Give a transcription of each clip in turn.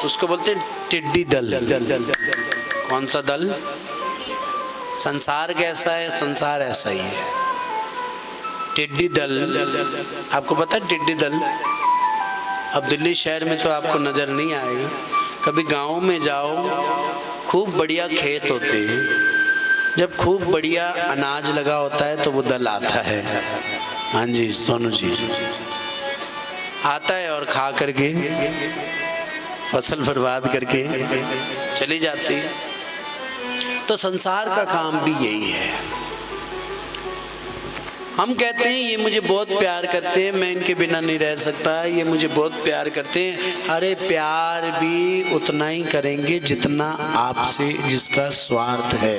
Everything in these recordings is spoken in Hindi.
उसको बोलते हैं टिड्डी दल। कौन सा दल? संसार कैसा है? संसार ऐसा ही है। टिड्डी दल, आपको पता है टिड्डी दल? अब दिल्ली शहर में तो आपको नजर नहीं आएगा, कभी गांव में जाओ, खूब बढ़िया खेत होते हैं, जब खूब बढ़िया अनाज लगा होता है तो वो दल आता है। हाँ जी सोनू जी, आता है और खा करके फसल बर्बाद करके चली जाती है। तो संसार का काम भी यही है। हम कहते हैं ये मुझे बहुत प्यार करते हैं, मैं इनके बिना नहीं रह सकता, ये मुझे बहुत प्यार करते हैं। अरे प्यार भी उतना ही करेंगे जितना आपसे जिसका स्वार्थ है।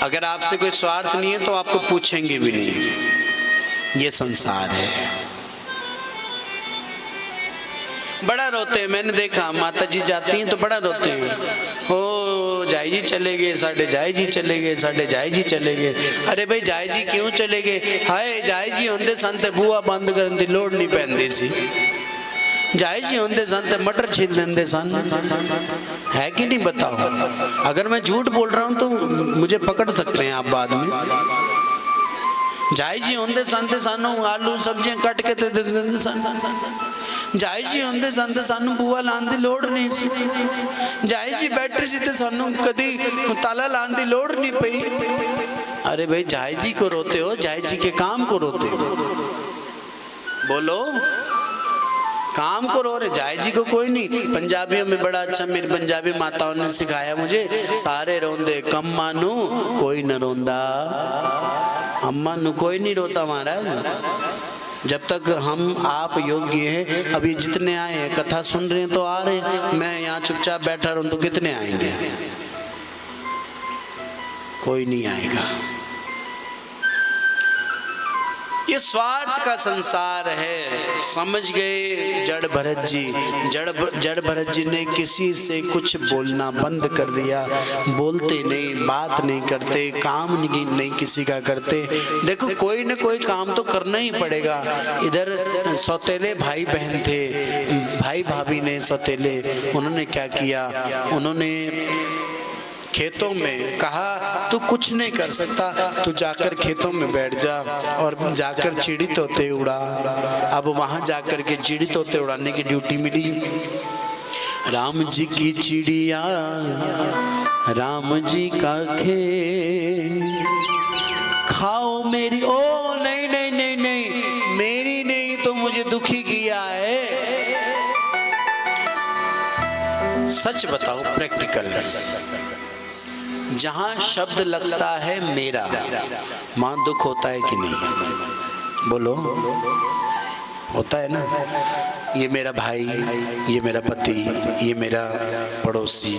अगर आपसे कोई स्वार्थ नहीं है तो आपको पूछेंगे भी नहीं। ये संसार है। बड़ा रोते हैं, मैंने देखा माता जी जाती हैं तो बड़ा रोते हैं, हो जाई जी चले गए, साढ़े जाई जी चले गए, साढ़े जाई जी चले गए। अरे भाई जाई जी क्यों चले गए? हाय जाई जी होंदे सन ते बूआ बंद करन दी लोड़ नहीं पैंदी सी, जाई जी होंदे सन ते मटर छील देंदे सन, है कि नहीं बताओ? अगर मैं झूठ बोल रहा हूँ तो मुझे पकड़ सकते हैं आप बाद में। जाई जी होंदे सन ते सानू आलू सब्जियां कट के दे देंदे सन, जाई जी होंदे सन ते सानू बूआ लाने दी लोड़ नहीं सी, जाई जी बैठे सी ते सानू कदी ताला लाने दी लोड़ नहीं पई। अरे भाई जाई जी को रोते हो, जाई जी के काम को रोते हो, बोलो काम को रो रहे, जाई जी को कोई नहीं। पंजाबियों में बड़ा अच्छा मेरी पंजाबी माताओं ने सिखाया मुझे, सारे रोंदे कम्मा नू कोई न रोंदा, अम्मा नू कोई नहीं रोता महाराज। जब तक हम आप योग्य हैं, अभी जितने आए हैं कथा सुन रहे हैं तो आ रहे हैं, मैं यहाँ चुपचाप बैठा रहूं तो कितने आएंगे? कोई नहीं आएगा। ये स्वार्थ का संसार है, समझ गए जड़ भरत जी। जड़ भरत जी ने किसी से कुछ बोलना बंद कर दिया, बोलते नहीं, बात नहीं करते, काम नहीं किसी का करते। देखो कोई न कोई काम तो करना ही पड़ेगा। इधर सौतेले भाई बहन थे, भाई भाभी ने सौतेले, उन्होंने क्या किया, उन्होंने खेतों में कहा तू कुछ नहीं कर सकता, तू जाकर खेतों में बैठ जा, और जाकर चिड़ी तोते उड़ा। अब वहां जाकर के चिड़ी तोते उड़ाने की ड्यूटी मिली। राम जी की चिड़िया राम जी का खेल, खाओ मेरी, ओ नहीं नहीं नहीं नहीं मेरी नहीं तो मुझे दुखी किया है। सच बताओ प्रैक्टिकल, जहां शब्द लगता है मेरा, मां दुख होता है कि नहीं? बोलो होता है ना। ये मेरा भाई, ये मेरा पति, ये मेरा पड़ोसी,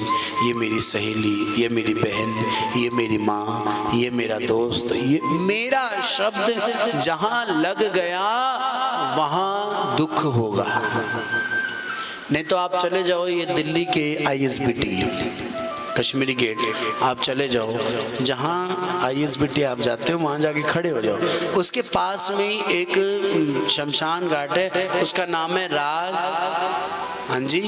ये मेरी सहेली, ये मेरी बहन, ये मेरी माँ, ये मेरा दोस्त, ये मेरा शब्द जहां लग गया वहां दुख होगा। नहीं तो आप चले जाओ ये दिल्ली के ISBT कश्मीरी गेट, आप चले जाओ, जहाँ ISBT आप जाते हो वहाँ जाके खड़े हो जाओ, उसके पास में ही एक शमशान घाट है, उसका नाम है राज, हाँ जी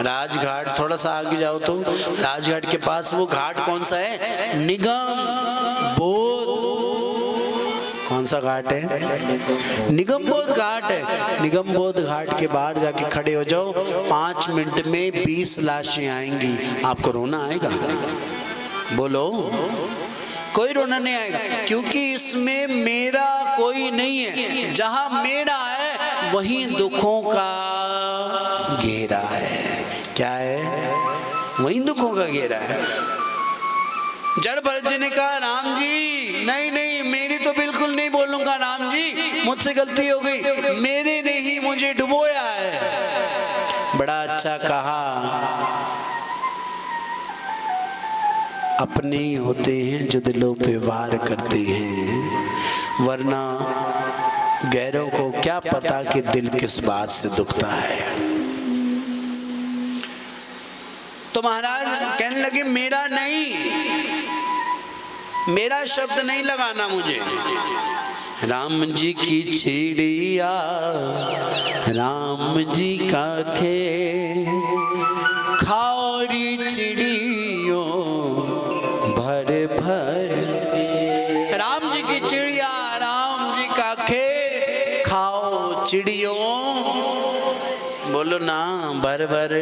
राजघाट। थोड़ा सा आगे जाओ तो राजघाट के पास वो घाट कौन सा है? निगम बोध। कौन सा घाट है? निगम बोध घाट है। निगम बोध घाट के बाहर जाके खड़े हो जाओ, 5 मिनट में 20 लाशें आएंगी, आपको रोना आएगा? बोलो कोई रोना नहीं आएगा, क्योंकि इसमें मेरा कोई नहीं है। जहां मेरा है वहीं दुखों का घेरा है। क्या है? वहीं दुखों का घेरा है। जड़ भरत जी ने कहा राम जी नहीं नहीं मेरी तो बिल्कुल नहीं बोलूंगा राम जी, मुझसे गलती हो गई, मेरे ने ही मुझे डुबोया है। बड़ा अच्छा कहा, अपने ही होते हैं जो दिलों पे वार करते हैं, वरना गैरों को क्या पता कि दिल किस बात से दुखता है। तो महाराज कहने लगे मेरा नहीं, मेरा शब्द नहीं लगाना मुझे, राम जी की चिड़िया राम जी का खेल, खाओरी चिड़ियों भर भर। राम जी की चिड़िया राम जी का खेल, खाओ चिड़ियों, बोलो ना भर भर।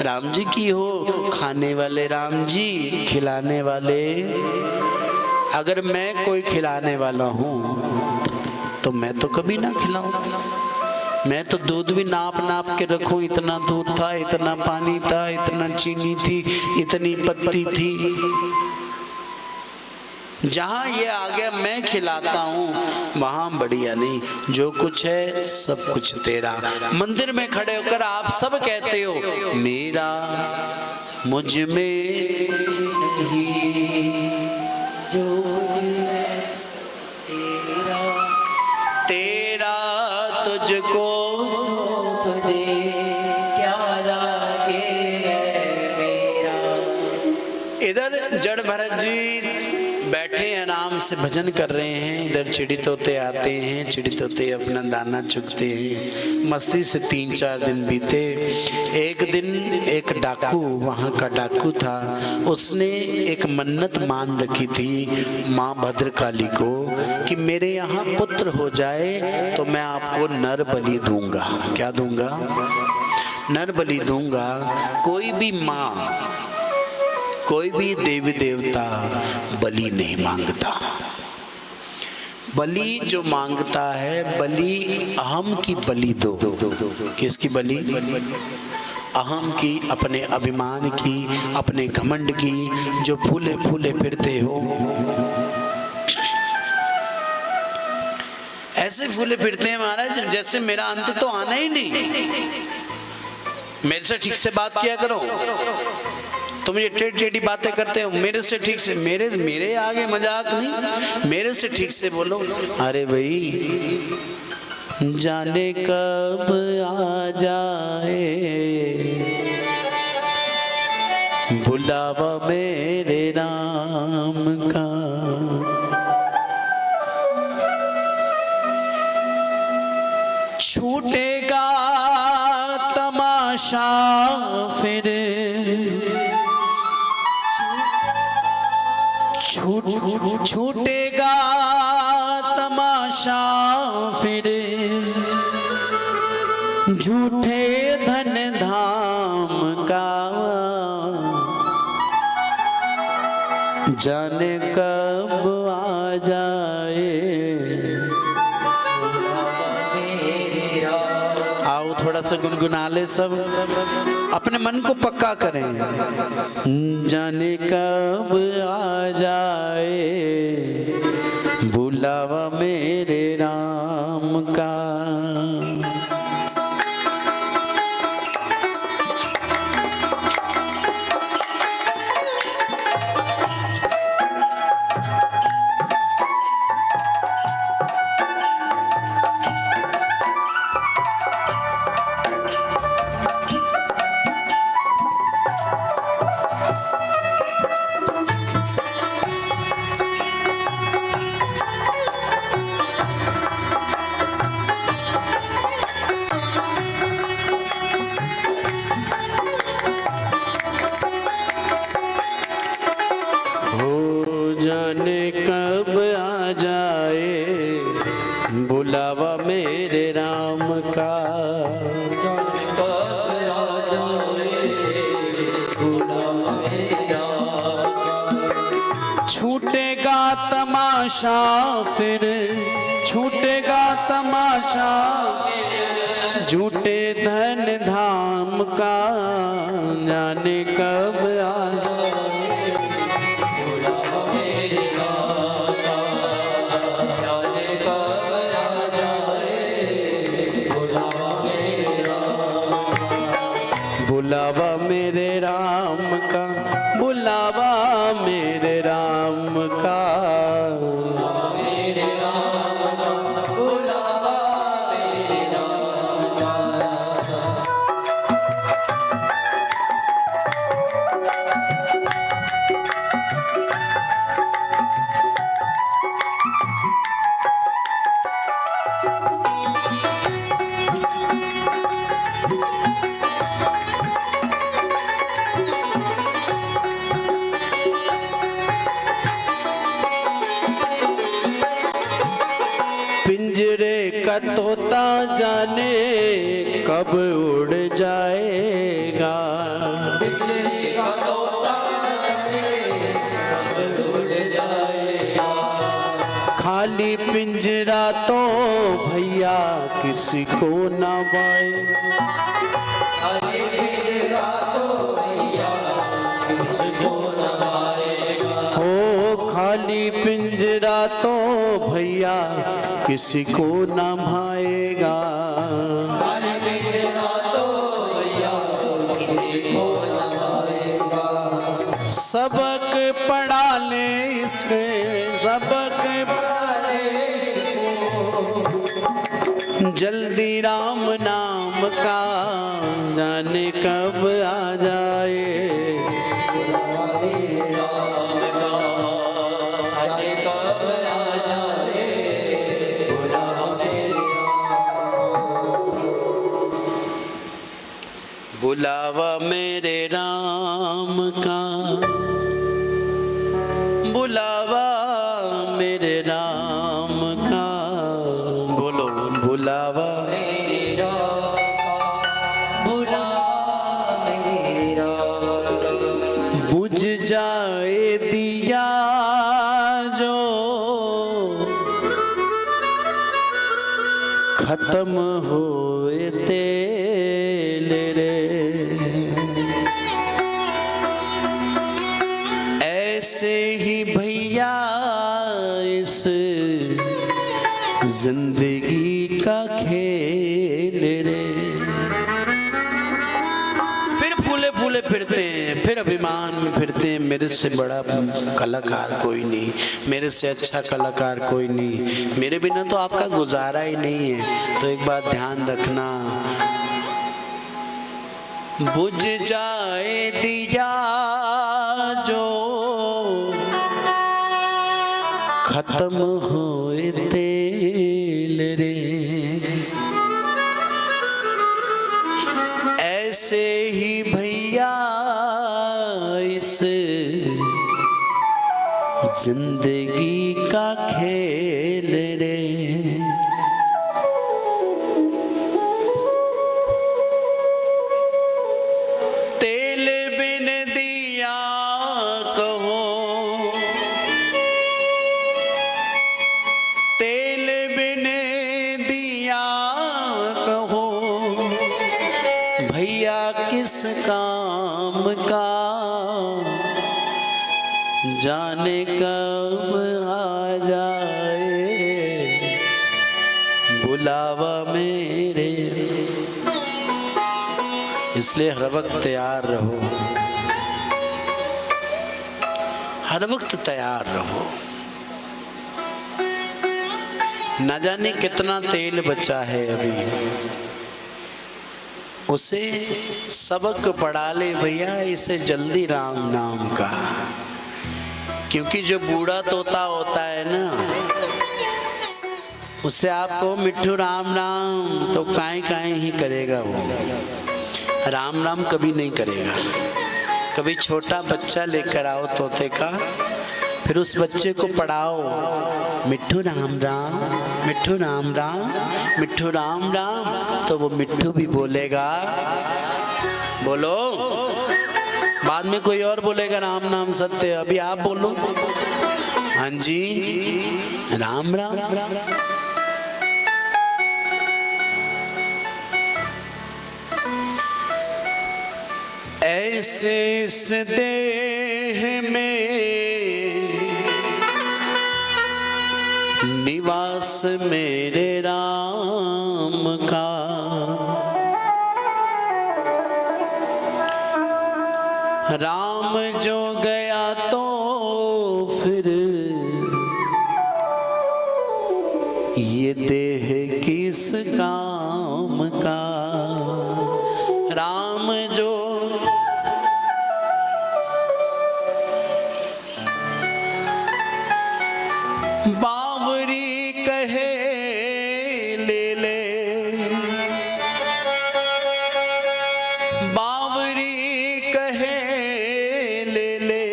राम जी की हो खाने वाले राम जी खिलाने वाले। अगर मैं कोई खिलाने वाला हूँ तो मैं तो कभी ना खिलाऊं। मैं तो दूध भी नाप नाप के रखूं, इतना दूध था, इतना पानी था, इतना चीनी थी, इतनी पत्ती थी। जहां ये आ गया मैं खिलाता हूं वहां बढ़िया नहीं। जो कुछ है सब कुछ तेरा। मंदिर में खड़े होकर आप सब कहते हो मेरा, मुझ में जो तेरा तुझको सौंप दे, क्या लागे मेरा। इधर जड़ भरत जी बैठे आराम से भजन कर रहे हैं, इधर चिड़ी तोते आते हैं, चिड़ी तोते अपना दाना चुगते हैं। मस्ती से 3-4 दिन बीते। एक दिन एक डाकू, वहाँ का डाकू था, उसने एक मन्नत मान रखी थी माँ भद्रकाली को कि मेरे यहाँ पुत्र हो जाए तो मैं आपको नर बलि दूंगा। क्या दूंगा? नर बलि दूंगा। कोई भी माँ, कोई भी देवी देवता बलि नहीं मांगता। बलि जो मांगता है, बलि अहम की बलि दो। किसकी बलि? अहम की, अपने अभिमान की, अपने घमंड की। जो फूले फूले फिरते हो, ऐसे फूले फिरते हैं महाराज जैसे मेरा अंत तो आना ही नहीं। मेरे से ठीक से बात किया करो। तुम ये टेढ़ी टेढ़ी बातें करते हो, मेरे से ठीक से, मेरे आगे मजाक नहीं, मेरे से ठीक से बोलो। अरे भाई जाने कब आ जाए बुलावा मेरे राम का। छूटेगा तमाशा फिर, छूटेगा तमाशा फिर, झूठे धन धाम का। जाने कब आ जाए। आओ थोड़ा सा गुनगुना ले सब, अपने मन को पक्का करें। जाने कब आ जाए बुलावा मेरे राम का। जाने कब आ जाए बुलावा मेरे राम का। जाने कब आ जाए बुलावा मेरे राम का। छूटेगा तमाशा फिर, छूटेगा तमाशा, झूठे धन धाम का। जाने कब आ जाए बुलावा मेरे राम का, बुलावा मेरे राम का। मेरे राम का बुलावा मेरे राम का। का तोता जाने कब उड़ जाएगा। बिजली का तोता जाने कब उड़ जाएगा। खाली पिंजरा तो भैया किसी को ना पाए। खाली पिंजरा तो भैया किसी को ना पाएगा। हो खाली पिंजरा तो भैया किसी को ना भाएगा। खाली पिंजरा तो भैया किसी को ना भाएगा। सबक पढ़ा ले इसके, सबक पढ़ा ले इसको, जल्दी राम नाम का जाने कब आ जाए। बुलावा मेरे राम का, बुलावा मेरे राम का, बोलो बुलावा मेरा बुला मेरा। बुझ जाए दिया जो खत्म होए तेल रे। ऐसे ही भैया इस जिंदगी का खेल रे। फिर फूले फूले फिरते हैं, फिर अभिमान में फिरते हैं, मेरे से बड़ा कलाकार कोई नहीं, मेरे से अच्छा कलाकार कोई नहीं, मेरे बिना तो आपका गुजारा ही नहीं है। तो एक बात ध्यान रखना, बुझ जाए दिया जो खत्म होए तेल रे। ऐसे ही भैया इस जिंदगी का खेल रे। तेल बिन दिया कहो, तेल बिन दिया कहो, भैया किस काम का जाने कब आ जाए बुलावा मेरे। इसलिए हर वक्त तैयार रहो, हर वक्त तैयार रहो। न जाने कितना तेल बचा है अभी, उसे सबक पढ़ा ले भैया, इसे जल्दी राम नाम का। क्योंकि जो बूढ़ा तोता होता है ना, उससे आपको मिट्ठू राम राम तो काई काई ही करेगा, वो राम राम कभी नहीं करेगा। कभी छोटा बच्चा लेकर आओ तोते का, फिर उस बच्चे को पढ़ाओ मिट्ठू राम राम, मिट्ठू राम राम, मिट्ठू राम राम, तो वो मिट्ठू भी बोलेगा। बोलो, बाद में कोई और बोलेगा राम नाम सत्य, अभी आप बोलो। हाँ जी, राम राम। ऐसे इस देह में निवास मेरे राम का, राम जो गया तो फिर ये देह किस काम का। राम जो बावरी कहे ले ले, बावरी कहे ले ले,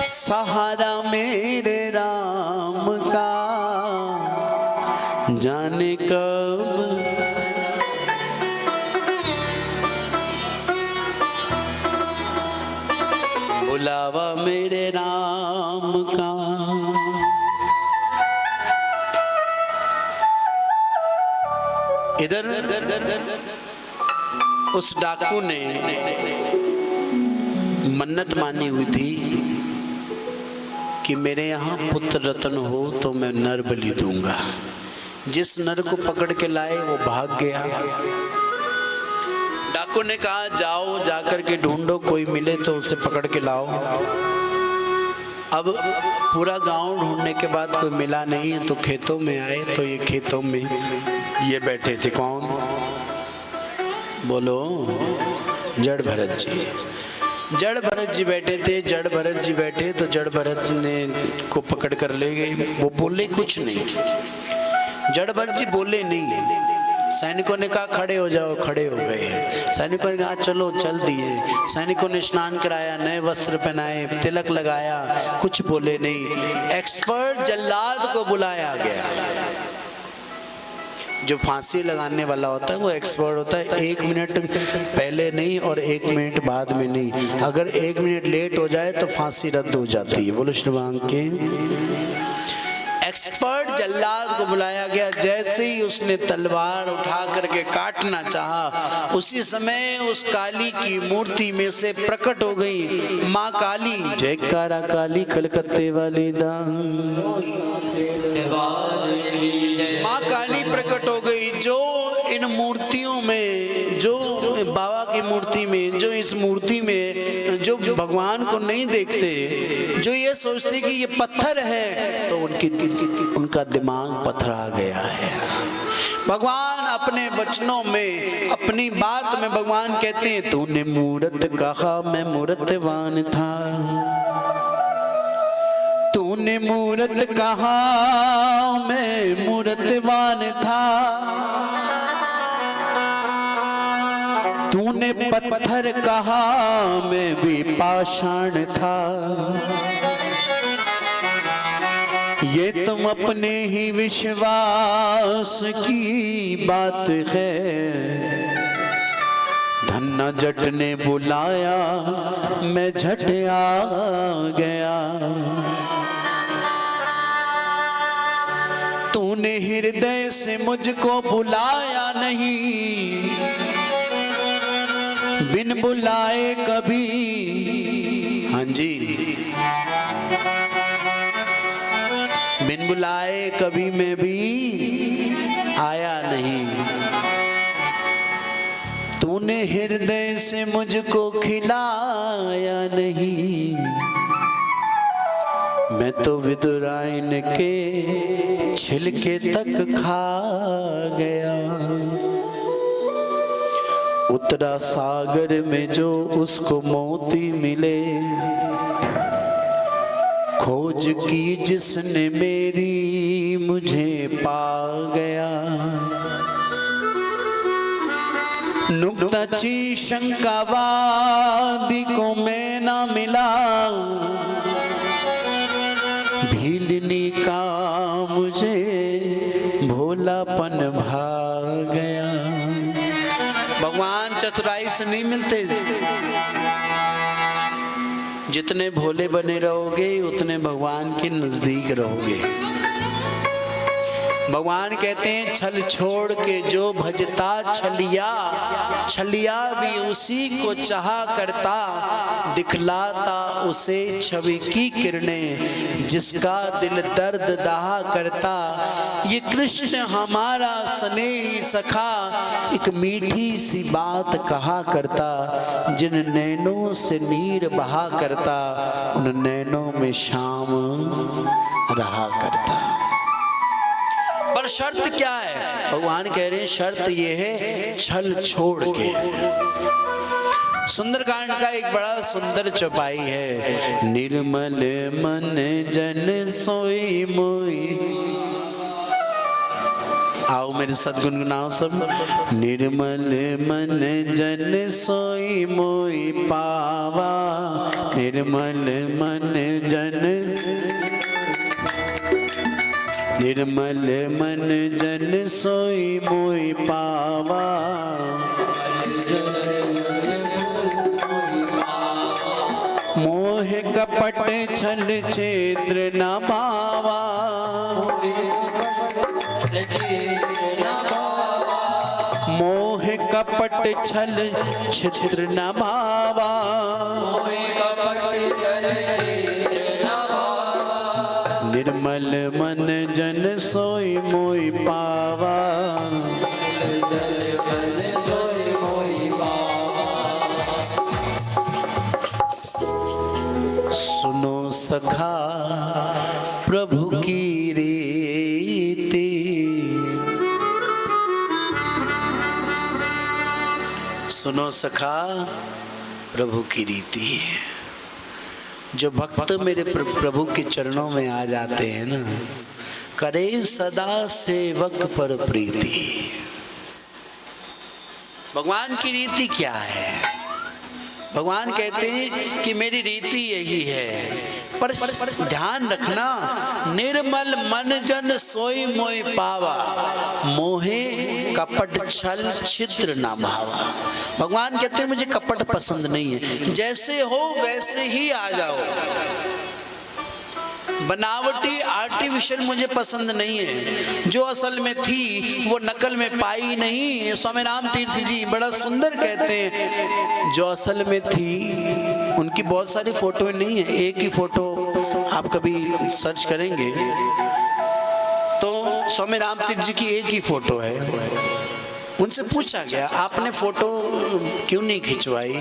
सहारा मेरे राम का जान मेरे राम का। इधर उस डाकू ने मन्नत मानी हुई थी कि मेरे यहाँ पुत्र रत्न हो तो मैं नर बलि दूंगा। जिस नर को पकड़ के लाए वो भाग गया। डाकू ने कहा जाओ जाकर के ढूंढो, कोई मिले तो उसे पकड़ के लाओ। अब पूरा गांव ढूंढने के बाद कोई मिला नहीं, तो खेतों में आए तो ये खेतों में ये बैठे थे। कौन? बोलो। जड़ भरत जी। जड़ भरत जी बैठे थे। जड़ भरत जी बैठे तो जड़ भरत ने को पकड़ कर ले गए। वो बोले कुछ नहीं। जड़ भरत जी बोले नहीं। सैनिकों ने कहा खड़े हो जाओ, खड़े हो गए। सैनिकों ने कहा चलो, चल दिए। सैनिकों ने स्नान कराया, नए वस्त्र पहनाए, तिलक लगाया, कुछ बोले नहीं। एक्सपर्ट जल्लाद को बुलाया गया। जो फांसी लगाने वाला होता है वो एक्सपर्ट होता है। 1 मिनट पहले नहीं और 1 मिनट बाद में नहीं। अगर 1 मिनट लेट हो जाए तो फांसी रद्द हो जाती है। बोलो श्री राम के। एक्सपर्ट जल्लाद को बुलाया गया। जैसे ही उसने तलवार उठा करके काटना चाहा, उसी समय उस काली की मूर्ति में से प्रकट हो गई माँ काली। जयकारा काली कलकत्ते वाली दा। माँ काली प्रकट हो गई। जो इन मूर्तियों में, जो बाबा की मूर्ति में, जो इस मूर्ति में जो भगवान को नहीं देखते, जो ये सोचते कि ये पत्थर है, तो उनका दिमाग पथरा गया है। भगवान अपने वचनों में, अपनी बात में भगवान कहते हैं तूने मूरत कहा मैं मूरतवान था। तूने मूरत कहा मैं मूरतवान था। तूने पत्थर कहा मैं भी पाषाण था। ये तुम अपने ही विश्वास की बात है। धन्ना जट ने बुलाया मैं झट आ गया। तूने हृदय से मुझको बुलाया नहीं, बिन बुलाए कभी। हाँ जी, बिन बुलाए कभी मैं भी आया नहीं। तूने हृदय से मुझको खिलाया नहीं। मैं तो विदुराइन के छिलके तक खा गया। उतरा सागर में जो उसको मोती मिले, खोज की जिसने मेरी मुझे पा गया। नुक्ताची शंकावादी को मैं ना मिला, भीलनी का मुझे भोलापन भा गया। भगवान चतुराई से नहीं मिलते। जितने भोले बने रहोगे उतने भगवान के नजदीक रहोगे। भगवान कहते हैं छल छोड़ के जो भजता छलिया, छलिया भी उसी को चाहा करता। दिखलाता उसे छवि की किरणें, जिसका दिल दर्द दहा करता। ये कृष्ण हमारा स्नेही सखा, एक मीठी सी बात कहा करता। जिन नैनों से नीर बहा करता, उन नैनों में शाम रहा करता। पर शर्त क्या है? भगवान कह रहे हैं शर्त ये है छल छोड़ के। सुंदरकांड का एक बड़ा सुंदर चौपाई है। निर्मल मन जन सोई मोई। आओ मेरे साथ गुनगुनाओ सब। निर्मल मन जन सोई मोई पावा। निर्मल मन जन, निर्मल मन जन सोई मोई पावा। मोह कपट छल क्षेत्र न पावा, मोह कपट छल छिद्र न भावा, निर्मल मन जन सोई मोई पावा, सुनो सखा प्रभु की रीति, सुनो सखा प्रभु की रीति। जो भक्त मेरे प्रभु के चरणों में आ जाते हैं ना, करे सदा सेवक पर प्रीति। भगवान की रीति क्या है? भगवान कहते हैं कि मेरी रीति यही है, पर ध्यान रखना, निर्मल मन जन सोई मोई पावा, मोहे कपट छल छिद्र ना भावा। भगवान कहते हैं मुझे कपट पसंद नहीं है, जैसे हो वैसे ही आ जाओ। बनावटी आर्टिफिशियल मुझे पसंद नहीं है, जो असल में थी वो नकल में पाई नहीं। स्वामी राम तीर्थ जी बड़ा सुंदर कहते हैं, जो असल में थी उनकी बहुत सारी फोटो नहीं है, एक ही फोटो आप कभी सर्च करेंगे तो स्वामी राम तीर्थ जी की एक ही फोटो है। उनसे पूछा गया आपने फोटो क्यों नहीं खिंचवाई,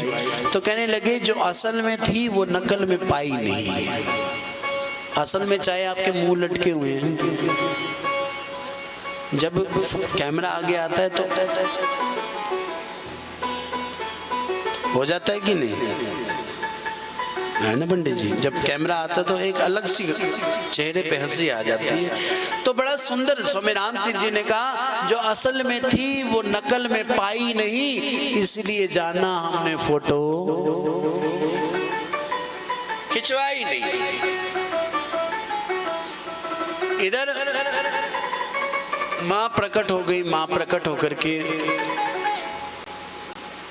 तो कहने लगे जो असल में थी वो नकल में पाई नहीं है। असल में चाहे आपके मुंह लटके हुए हैं, जब कैमरा आगे आता है तो हो जाता है कि नहीं, है ना पंडित जी? जब कैमरा आता है तो एक अलग सी चेहरे पे हंसी आ जाती है। तो बड़ा सुंदर स्वामी राम तीर्थ जी ने कहा, जो असल में थी वो नकल में पाई नहीं, इसलिए जाना हमने फोटो खिंचवाई नहीं। इधर माँ प्रकट हो गई, माँ प्रकट होकर के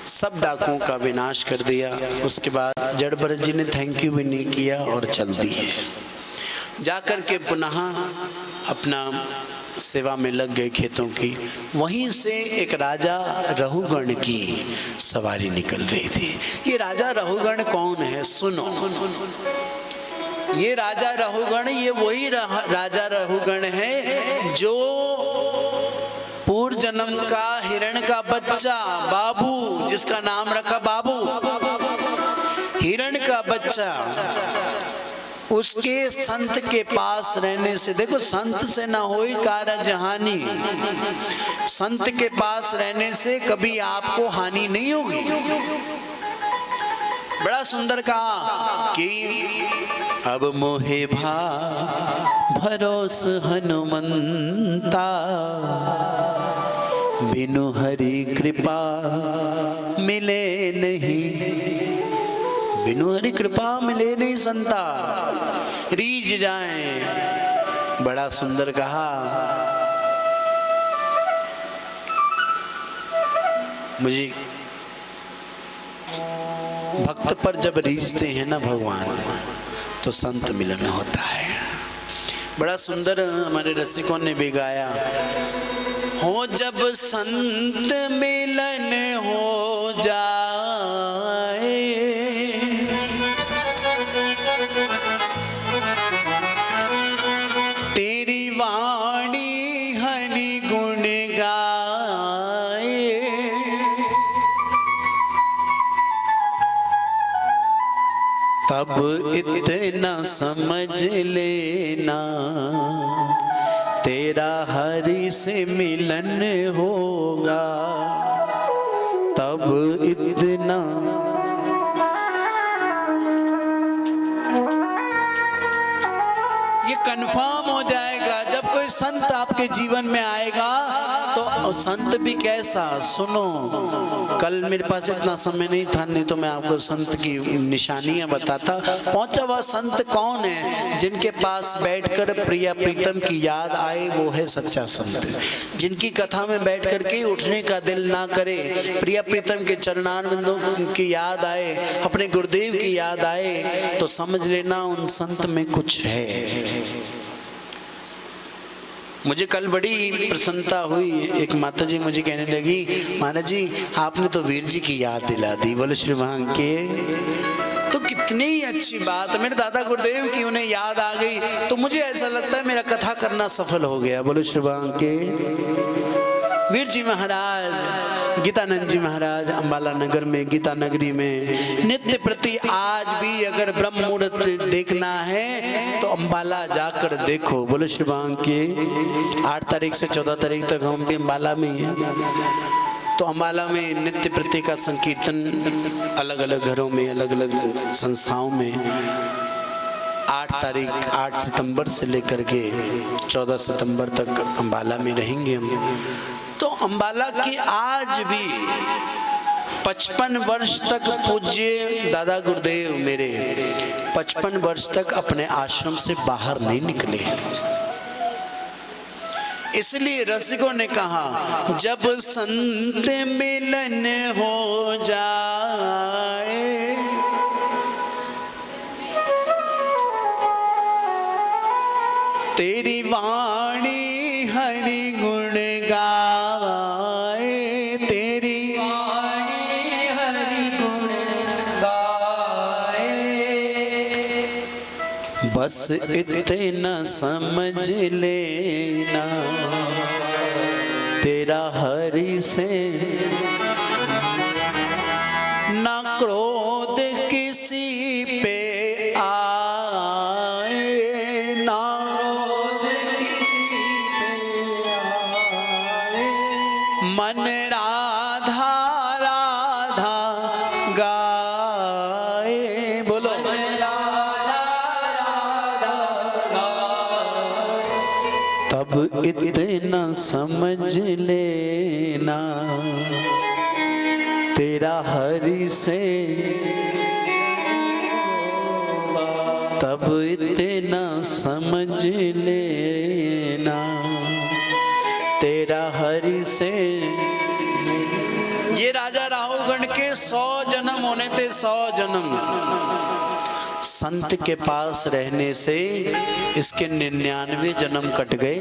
सब डाकुओं का विनाश कर दिया। उसके बाद जड़ भरत जी ने थैंक यू भी नहीं किया और चल दिए। जाकर के पुनः अपना सेवा में लग गए खेतों की। वहीं से एक राजा रहुगण की सवारी निकल रही थी। ये राजा रहुगण कौन है? सुनो, ये राजा रहुगण, ये वही राजा रहुगण है जो पूर्व जन्म का हिरण का बच्चा बाबू, जिसका नाम रखा बाबू, हिरण का बच्चा, उसके संत के पास रहने से, देखो संत से ना होई कारज हानि, संत के पास रहने से कभी आपको हानि नहीं होगी। बड़ा सुंदर कहा कि अब मोहे भा भरोस हनुमंता, बिनु हरि कृपा मिले नहीं, बिनु हरि कृपा मिले नहीं संता, रीझ जाएं। बड़ा सुंदर कहा। मुझे भक्त पर जब रीझते हैं ना भगवान, तो संत मिलन होता है। बड़ा सुंदर हमारे रसिकों ने भी गाया, हो जब संत मिलन हो जाए, तेरी वाणी हरि गुण गाए, तब इतना समझ लेना तेरा हरि से मिलन होगा, तब इतना ये कंफर्म हो जाएगा। जब कोई संत आपके जीवन में आएगा तो और संत भी कैसा, सुनो। कल मेरे पास इतना समय नहीं था, नहीं तो मैं आपको संत की निशानियां बताता। पहुंचा हुआ संत कौन है? जिनके पास बैठकर प्रिया प्रीतम की याद आए, वो है सच्चा संत। जिनकी कथा में बैठ करके उठने का दिल ना करे, प्रिया प्रीतम के चरणारविंदों की याद आए, अपने गुरुदेव की याद आए, तो समझ लेना उन संत में कुछ है। मुझे कल बड़ी प्रसन्नता हुई, एक माता जी मुझे कहने लगी, महाराज जी आपने तो वीर जी की याद दिला दी। बोलो श्री भगवान के। तो कितनी अच्छी बात, मेरे दादा गुरुदेव की उन्हें याद आ गई, तो मुझे ऐसा लगता है मेरा कथा करना सफल हो गया। बोलो श्री भगवान के। वीर जी महाराज, गीतानंद जी महाराज अंबाला नगर में, गीता नगरी में नित्य प्रति आज भी अगर ब्रह्म मुहूर्त देखना है तो अंबाला जाकर देखो। बोलो श्री भगवान के। 8 तारीख से 14 तारीख तक हम भी अंबाला में ही हैं। तो अंबाला में नित्य प्रति का संकीर्तन अलग अलग घरों में, अलग अलग संस्थाओं में 8 सितंबर से लेकर के 14 सितंबर तक अंबाला में रहेंगे हम। तो अंबाला की आज भी 55 वर्ष तक पूज्य दादा गुरुदेव मेरे 55 वर्ष तक अपने आश्रम से बाहर नहीं निकले। इसलिए रसिकों ने कहा, जब संत मिलन हो जाए, तेरी वाणी हरि गुण गाए, तेरी वाणी हरि गुण गाए। बस इतना समझ लेना, तेरा हरि से न क्रोध किसी पे आए, ना मन राधा राधा गाए। बोलो तब इतना समझ लेना, तेरा हरि से, तब इतना समझ लेना, तेरा हरि से। ये राजा राहुगण के 100 जन्म होने थे, 100 जन्म। संत के पास रहने से इसके 99 जन्म कट गए।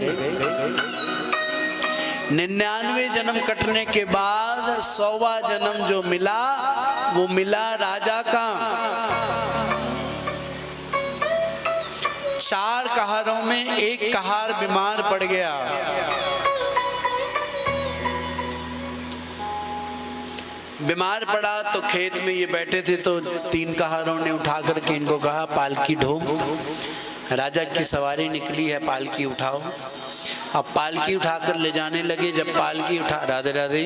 99 जन्म कटने के बाद 100वां जन्म जो मिला, वो मिला राजा का। 4 कहारों में एक कहार बीमार पड़ गया। बीमार पड़ा तो खेत में ये बैठे थे, तो 3 कहारों ने उठा करके इनको कहा, पालकी ढो, राजा की सवारी निकली है, पालकी उठाओ। अब पालकी उठाकर ले जाने लगे। जब पालकी उठा, राधे राधे,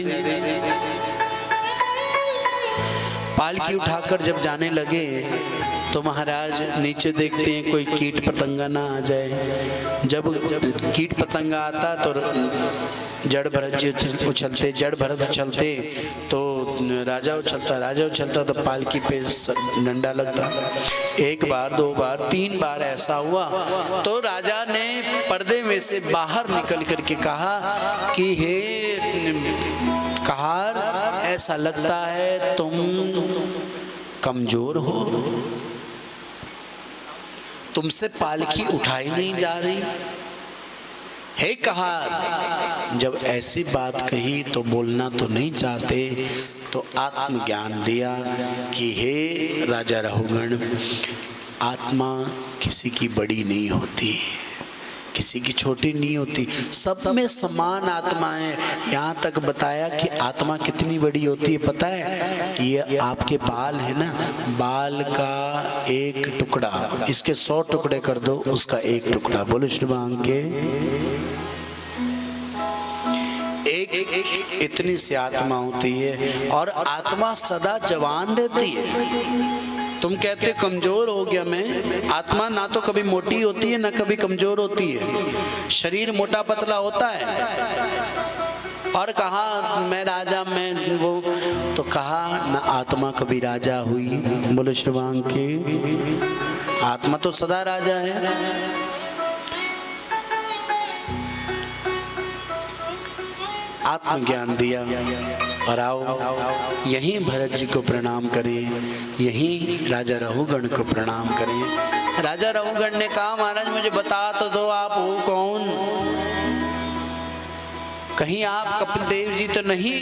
पालकी उठाकर जब जाने लगे तो महाराज नीचे देखते हैं कोई कीट पतंगा ना आ जाए। जब कीट पतंगा आता तो जड़ भरत जी उछलते, जड़ भरत उछलते तो राजा उछलता तो पालकी पे डंडा लगता। 1 बार 2 बार 3 बार ऐसा हुआ तो राजा ने पर्दे में से बाहर निकल करके कहा कि हे कहार, ऐसा लगता है तुम कमजोर हो, तुमसे पालकी उठाई नहीं जा रही। हे कहार, जब ऐसी बात कही तो बोलना तो नहीं चाहते, तो आत्मज्ञान दिया कि हे राजा राहुगण, आत्मा किसी की बड़ी नहीं होती, किसी की छोटी नहीं होती, सब में समान आत्मा है। यहाँ तक बताया कि आत्मा कितनी बड़ी होती है पता है? ये आपके बाल है ना, बाल का एक टुकड़ा, इसके 100 टुकड़े कर दो, उसका एक टुकड़ा। बोलो श्री भगवान के। एक इतनी सी आत्मा होती है और आत्मा सदा जवान रहती है। तुम कहते कमजोर हो गया मैं, आत्मा ना तो कभी मोटी होती है ना कभी कमजोर होती है। शरीर मोटा पतला होता है, और कहा मैं राजा, मैं वो, तो कहा न आत्मा कभी राजा हुई। बोलो श्रीवांग की आत्मा तो सदा राजा है। आत्मज्ञान दिया और आओ यहीं भरत जी को प्रणाम करें, यहीं राजा रहुगण को प्रणाम करें। राजा रहुगण ने कहा महाराज मुझे बता तो दो आप हो कौन, कहीं आप कपिल देव जी तो नहीं,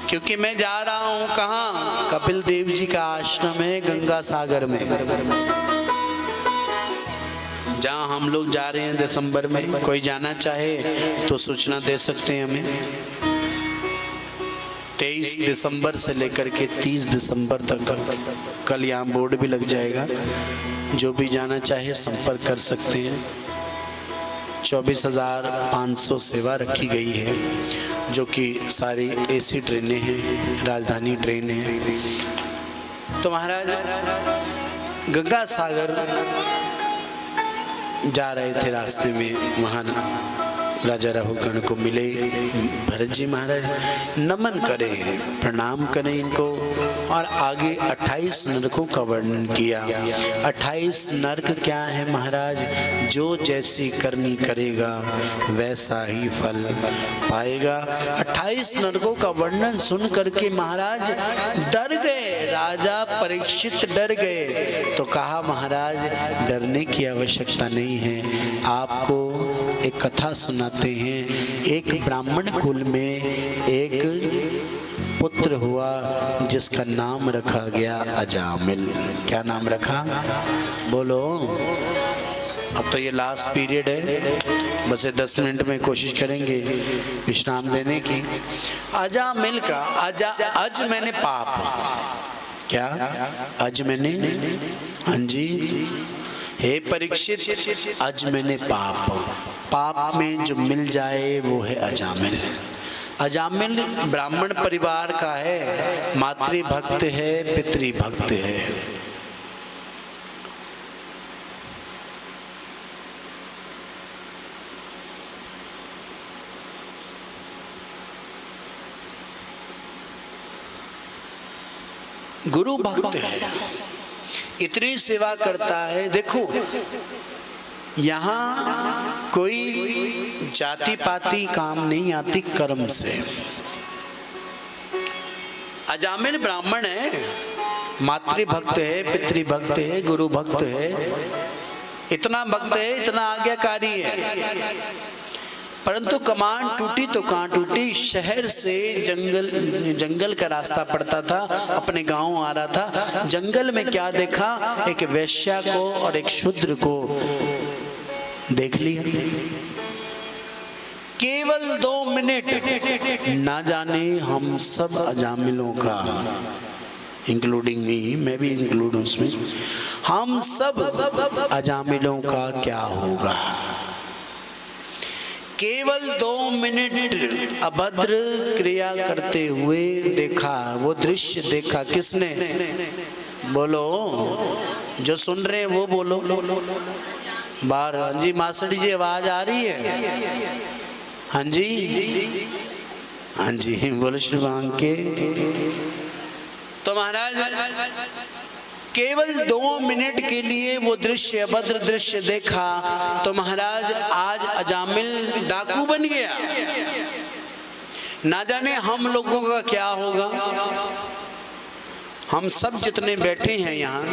क्योंकि मैं जा रहा हूं कहाँ, कपिल देव जी का आश्रम है गंगा सागर में, जहाँ हम लोग जा रहे हैं दिसंबर में। कोई जाना चाहे तो सूचना दे सकते हैं हमें। 23 दिसंबर से लेकर के 30 दिसंबर तक, कल यहाँ बोर्ड भी लग जाएगा, जो भी जाना चाहे संपर्क कर सकते हैं। 24,500 सेवा रखी गई है, जो कि सारी AC ट्रेनें हैं, राजधानी ट्रेन है। तो महाराज गंगा सागर जा रहे थे, रास्ते में वहाँ राजा रहुगण को मिले। भरत जी महाराज नमन करें, प्रणाम करें इनको, और आगे 28 नरकों का वर्णन किया। 28 नरक क्या है महाराज, जो जैसी करनी करेगा वैसा ही फल पाएगा। 28 नरकों का वर्णन सुन करके महाराज डर गए, राजा परीक्षित डर गए। तो कहा महाराज डरने की आवश्यकता नहीं है, आपको एक कथा सुनाते हैं। एक ब्राह्मण कुल में एक पुत्र हुआ जिसका नाम रखा गया अजामिल। क्या नाम रखा, बोलो। अब तो ये लास्ट पीरियड है, बस 10 मिनट में कोशिश करेंगे विश्राम देने की। अजामिल का अज मैंने पाप, क्या अज मैंने, हाँ जी, हे परीक्षित आज मैंने पाप में जो मिल जाए वो है अजामिल। अजामिल ब्राह्मण परिवार का है, मातृभक्त है, पितृभक्त है। गुरु भक्त है, इतनी सेवा करता है। देखो यहाँ कोई जाति पाति काम नहीं आती, कर्म से। अजामिल ब्राह्मण है, मातृभक्त है, पितृभक्त है, गुरु भक्त है, इतना भक्त है, इतना आज्ञाकारी है। परंतु कमान टूटी तो कहाँ टूटी, शहर से जंगल का रास्ता पड़ता था, अपने गांव आ रहा था। जंगल में क्या देखा, एक वैश्या को और एक शूद्र को देख लिया। केवल 2 मिनट, ना जाने हम सब अजामिलों का, इंक्लूडिंग मी, मैं भी इंक्लूड हूं उसमें, हम सब अजामिलों का क्या होगा। केवल 2 मिनट अभद्र क्रिया करते हुए देखा, वो दृश्य देखा। किसने, बोलो, जो सुन रहे हैं वो बोलो। बाहर, हाँ जी मास्टर जी आवाज आ रही है, हाँ जी, हाँ जी, बोलो श्रीवांग के। तो महाराज केवल 2 मिनट के लिए वो दृश्य, अभद्र दृश्य देखा, तो महाराज आज अजामिल डाकू बन गया। ना जाने हम लोगों का क्या होगा। हम सब जितने बैठे हैं यहाँ,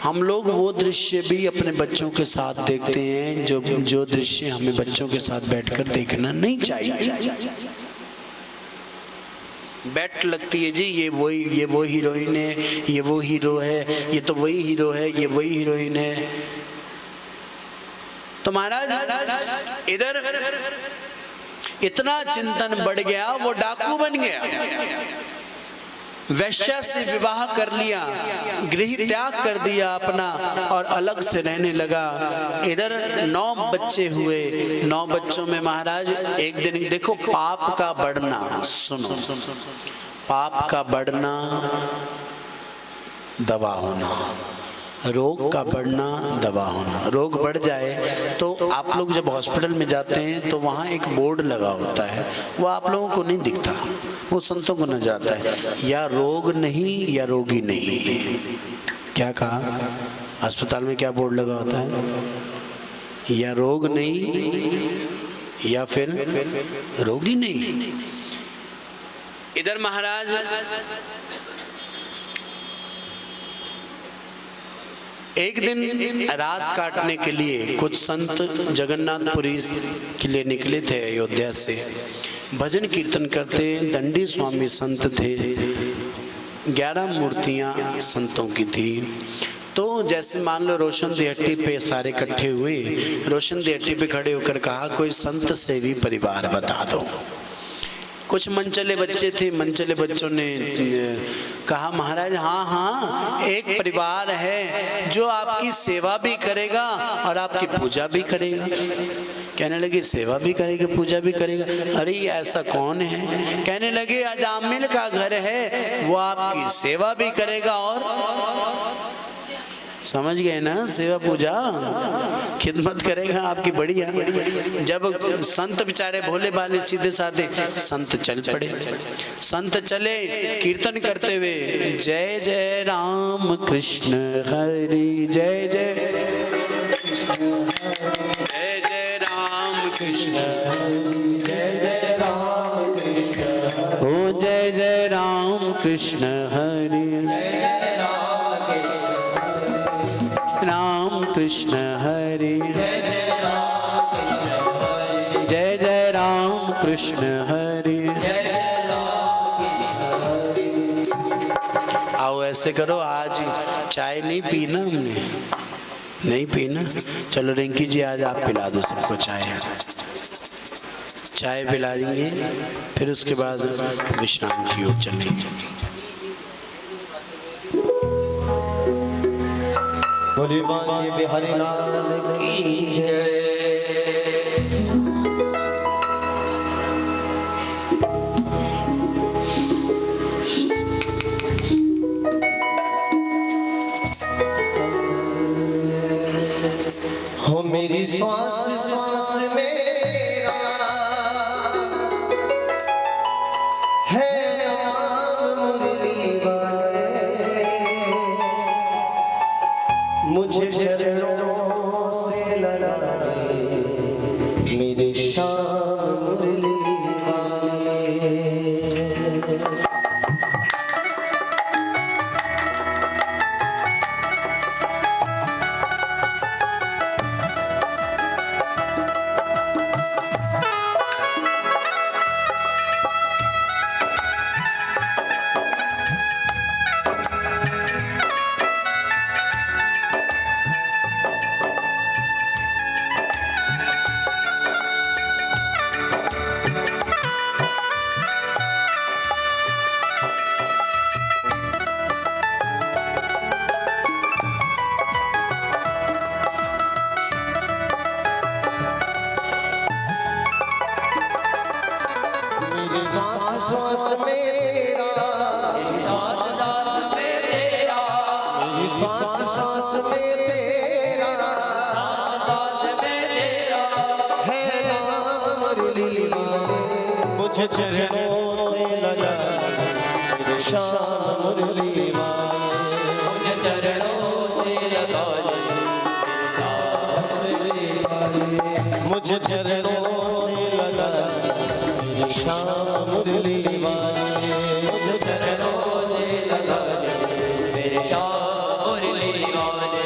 हम लोग वो दृश्य भी अपने बच्चों के साथ देखते हैं, जो दृश्य हमें बच्चों के साथ बैठकर देखना नहीं चाहिए। बैट लगती है जी, ये वो हीरोइन है, ये वो हीरो है, ये तो वही हीरो है, ये वही हीरोइन है। तो महाराज इधर इतना चिंतन बढ़ गया, वो डाकू बन गया। वैश्या से विवाह कर लिया, गृह त्याग कर दिया अपना, और अलग से रहने लगा। इधर 9 बच्चे हुए। 9 बच्चों में महाराज एक दिन देखो पाप का बढ़ना, सुनो, पाप का बढ़ना, दवा होना। रोग का बढ़ना, दवा होना। रोग बढ़ जाए तो आप लोग जब हॉस्पिटल में जाते हैं तो वहाँ एक बोर्ड लगा होता है, वो आप लोगों को नहीं दिखता, वो संतों को नजर आता है, या रोग नहीं या रोगी नहीं। क्या कहा? अस्पताल में क्या बोर्ड लगा होता है? या रोग नहीं या फिर रोगी नहीं। इधर महाराज एक दिन रात काटने के लिए कुछ संत जगन्नाथपुरी के लिए निकले थे अयोध्या से। भजन कीर्तन करते दंडी स्वामी संत थे। 11 मूर्तियां संतों की थी। तो जैसे मान लो रोशन दिहट्टी पे सारे इकट्ठे हुए, रोशन दिहट्टी पे खड़े होकर कहा कोई संत सेवी परिवार बता दो। कुछ मनचले बच्चे थे, मनचले बच्चों ने कहा महाराज हाँ हाँ एक परिवार है जो आपकी सेवा भी करेगा और आपकी पूजा भी करेगा। कहने लगे सेवा भी करेगा पूजा भी करेगा, अरे ये ऐसा कौन है? कहने लगे अजामिल का घर है, वो आपकी सेवा भी करेगा और समझ गए ना, सेवा पूजा खिदमत करेगा आपकी बढ़िया। जब संत बेचारे भोले भाले सीधे साधे संत चल पड़े। संत चले कीर्तन करते हुए जय जय राम कृष्ण हरि जय जय जय जय राम कृष्ण जय जय राम कृष्ण ओ जय जय राम कृष्ण हरि राम कृष्ण हरि जय जय राम कृष्ण हरि। आओ ऐसे करो, आज चाय नहीं पीना हमने, नहीं पीना। चलो रिंकी जी आज आप पिला दो सबको चाय, चाय पिला देंगे, फिर उसके बाद विश्राम की ओर चलेंगे। बोले बांके बिहारी लाल की जय। हो मेरी श्वास श्वास मेरा है मुरली वाले, मुझे चरणों से लगा दे मेरे श्याम मुरली वाले। श्वास में तेरा, श्वास में तेरा, श्वास श्वास में तेरा, श्वास में तेरा है नाम मुरली वाले, मुझे चरणों से लगा मेरे श्याम मुरली वाले, मुझे चरणों से लगा मेरे श्याम मुरली वाले, मुझे चरणों से लगा श्याम मुरली वाले, मुझे चरणों से लगा मेरे श्याम मुरली वाले।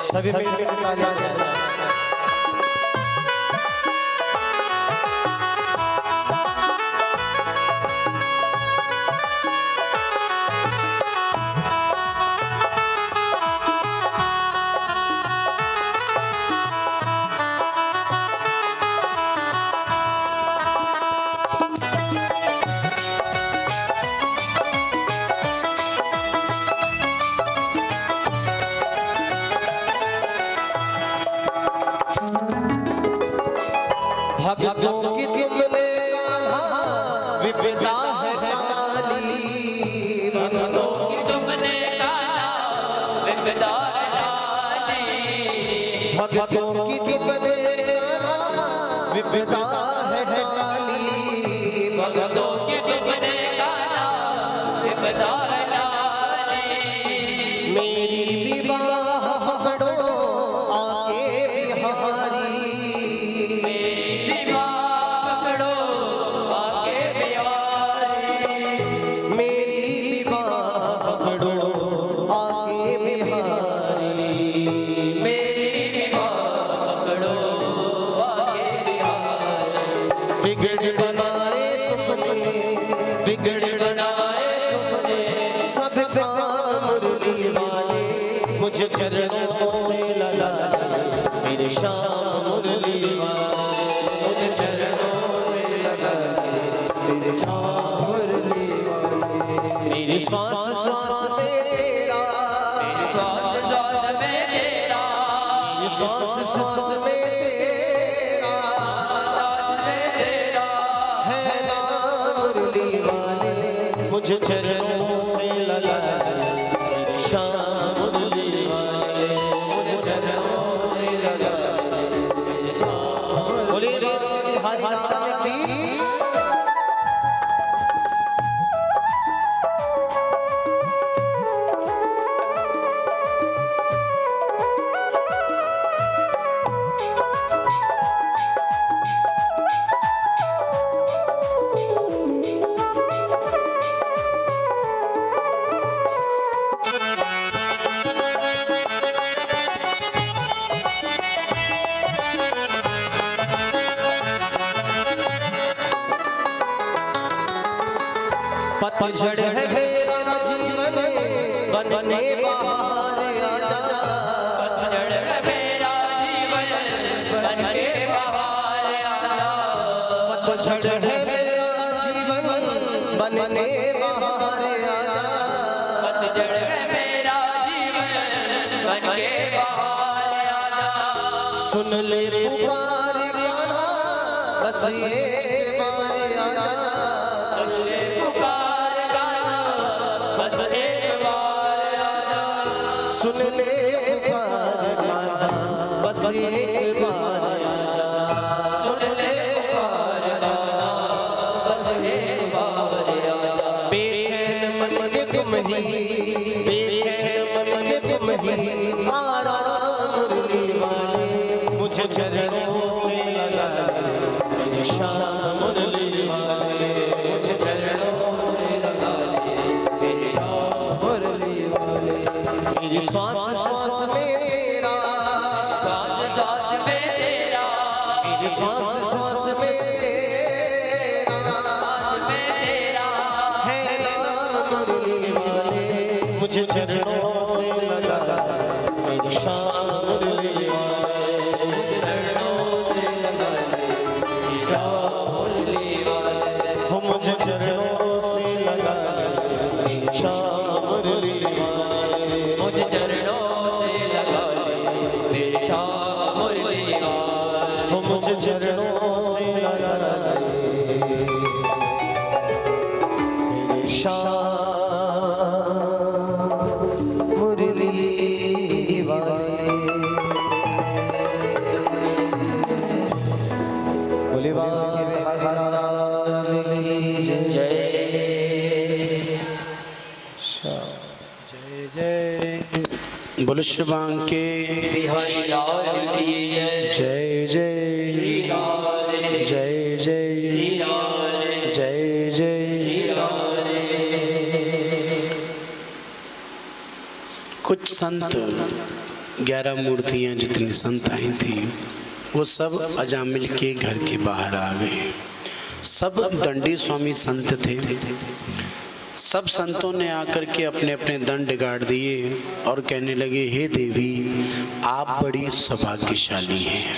सभी मिलकर तालियां बजाएं। भक्तों की तुमने विपदा है डाली, भक्तों की तुमने गाना विपदा डाली। मेरी विवाह पकड़ो आके बिहारी, मेरी विवाह पकड़ो आके बिहारी, मेरी विवाह पकड़ो आके बिहारी, मेरी विवाह पकड़ो आके बिहारी। बिगड़ बनाए तुमने, बिगड़ बनाए तुमने सबका मुरली वाले, मुझे चरणों से लगा मेरे श्याम मुरली वाले, मुझे चरणों से लगा मेरे श्याम मुरली वाले। मेरी श्वास श्वास में तेरा, मेरी श्वास श्वास में तेरा, श्वास श्वास में तेरा है नाम मुरली वाले, मुझे चरणों से लगा मेरे श्याम मुरली वाले, मुझे चरणों से लगा मेरे श्याम। बोले हरि राम की पतझड़ है मेरा जीवन बनने बाहर आजा, पतझड़ है मेरा जीवन बनके बाहर आजा, पतझड़ है मेरा जीवन बनने बाहर आजा, पतझड़ है मेरा जीवन बनके बाहर आजा। सुन ले पुकार गाना बस एक बार आजा, सुन ले पुकार गाना बस एक बार आजा, सुन ले पुकार गाना बस एक बार आजा, सुन ले पुकार गाना बस एक बार आजा। बेचैन मन के तुम ही, बेचैन मन के तुम ही आराम मुरली वाले, मुझे चरणों से लगा मेरे श्याम मुरली वाले, मुझे चरणों से लगा मेरे श्याम मुरली वाले। मेरी श्वास श्वास में तेरा, श्वास श्वास में तेरा, मेरी श्वास श्वास में तेरा श्वास में तेरा है नाम मुरली वाले, मुझे चरणों से लगा मेरे श्याम मुरली वाले, मुझे चरणों से लगा मेरे श्याम मुरली वाले, हो मुझे चरणों से लगा मेरे श्याम मुरली वाले, मुझे चरणों से लगा मेरे श्याम मुरली वाले, हो मुझे चरणों से लगा मेरे श्याम मुरली वाले। बोले बाबा जय जय जय बोलो श्रीबांके बिहारी लाल की जय, जय जय श्री राधे, जय जय श्री राधे, जय जय। श्री राधे। कुछ संत 11 मूर्तियां जितनी संत आई थी वो सब अजामिल के घर के बाहर आ गए। सब दंडी स्वामी संत थे। सब संतों ने आकर के अपने अपने दंड गाड़ दिए और कहने लगे, हे देवी आप बड़ी सौभाग्यशाली हैं,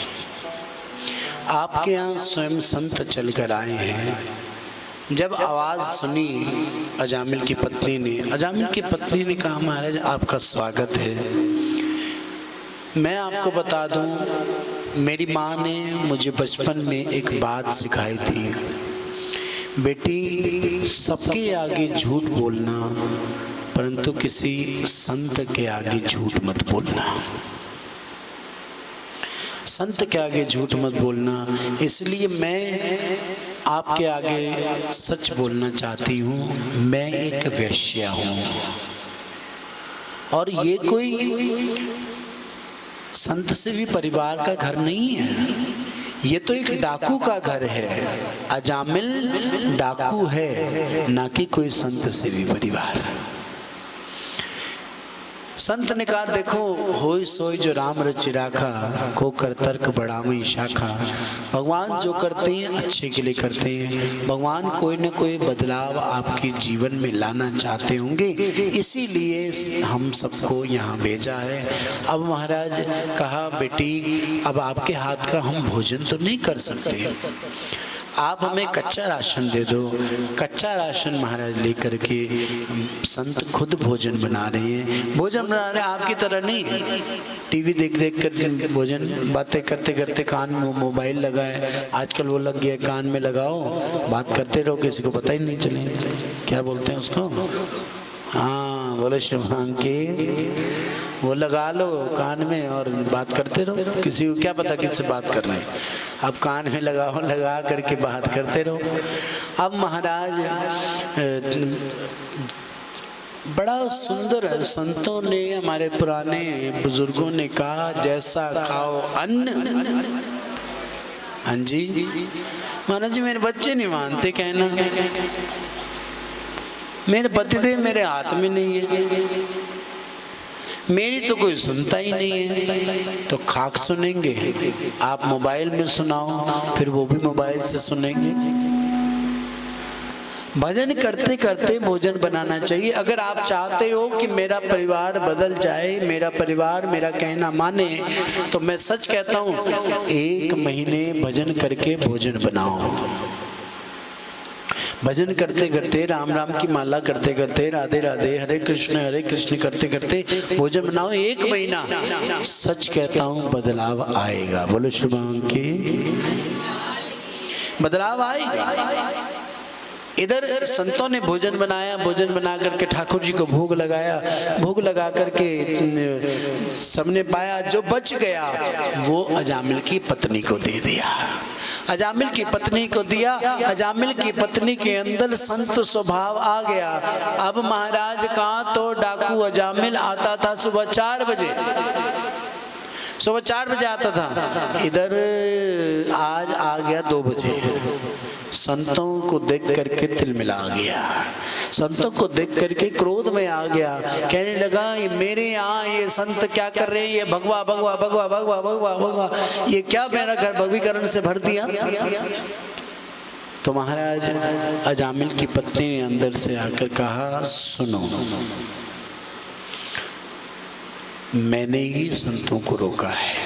आपके यहाँ स्वयं संत चलकर आए हैं। जब आवाज़ सुनी अजामिल की पत्नी ने कहा, महाराज आपका स्वागत है। मैं आपको बता दूं, मेरी माँ ने मुझे बचपन में एक बात सिखाई थी, बेटी सबके आगे झूठ बोलना परंतु किसी संत के आगे झूठ मत बोलना। संत के आगे झूठ मत बोलना। इसलिए मैं आपके आगे सच बोलना चाहती हूँ, मैं एक वेश्या हूँ और ये कोई संत से भी परिवार का घर नहीं है, ये तो एक डाकू का घर है। अजामिल डाकू है, ना कि कोई संत से भी परिवार। संत ने कहा देखो होई सोई जो राम रचि राखा, को कर तर्क बढ़ावी शाखा। भगवान जो करते हैं अच्छे के लिए करते हैं। भगवान कोई न कोई बदलाव आपके जीवन में लाना चाहते होंगे, इसीलिए हम सबको यहाँ भेजा है। अब महाराज कहा बेटी अब आपके हाथ का हम भोजन तो नहीं कर सकते, आप हमें कच्चा राशन दे दो। कच्चा राशन महाराज लेकर के संत खुद भोजन बना रहे हैं। भोजन बना रहे हैं आपकी तरह नहीं, टीवी देख देख कर भोजन, बातें करते करते कान में मोबाइल लगा है आजकल, वो लग गया कान में लगाओ, बात करते रहो, किसी को पता ही नहीं चले क्या बोलते हैं उसको। हाँ बोले श्री भगवान की, वो लगा लो कान में और बात करते रहो, किसी को क्या पता किससे बात कर रहे हैं। अब कान में लगाओ, लगा करके बात करते रहो। अब महाराज बड़ा सुंदर संतों ने, हमारे पुराने बुजुर्गों ने कहा जैसा खाओ अन्न। हाँ जी महाराज जी मेरे बच्चे नहीं मानते कहना, मेरे पतिदेव मेरे हाथ में नहीं है, मेरी तो कोई सुनता ही नहीं है। तो खाक सुनेंगे, आप मोबाइल में सुनाओ, फिर वो भी मोबाइल से सुनेंगे। भजन करते करते भोजन बनाना चाहिए। अगर आप चाहते हो कि मेरा परिवार बदल जाए, मेरा परिवार मेरा कहना माने, तो मैं सच कहता हूँ 1 महीने भजन करके भोजन बनाओ। भजन करते करते, राम राम की माला करते करते, राधे राधे हरे कृष्ण करते करते भोजन बनाओ। 1 महीना, सच कहता हूँ बदलाव आएगा। बोलो श्री भगवान की, बदलाव आएगा। इधर संतों ने भोजन बनाया, भोजन बना करके ठाकुर जी को भोग लगाया, भोग लगा करके सबने पाया। जो बच गया वो अजामिल की पत्नी को दे दिया, अजामिल की पत्नी को दिया। अजामिल की पत्नी के अंदर संत स्वभाव आ गया। अब महाराज कहाँ तो डाकू अजामिल आता था सुबह 4 बजे, सुबह 4 बजे आता था, इधर आज आ गया 2 बजे। संतों को देख करके तिल मिला गया, संतों को देख करके क्रोध में आ गया। कहने लगा ये मेरे यहाँ ये संत क्या कर रहे हैं, ये भगवा भगवा भगवा भगवा भगवा भगवा, ये क्या मेरा घर भगवीकरण से भर दिया। तो महाराज अजामिल की पत्नी ने अंदर से आकर कहा सुनो, मैंने ही संतों को रोका है।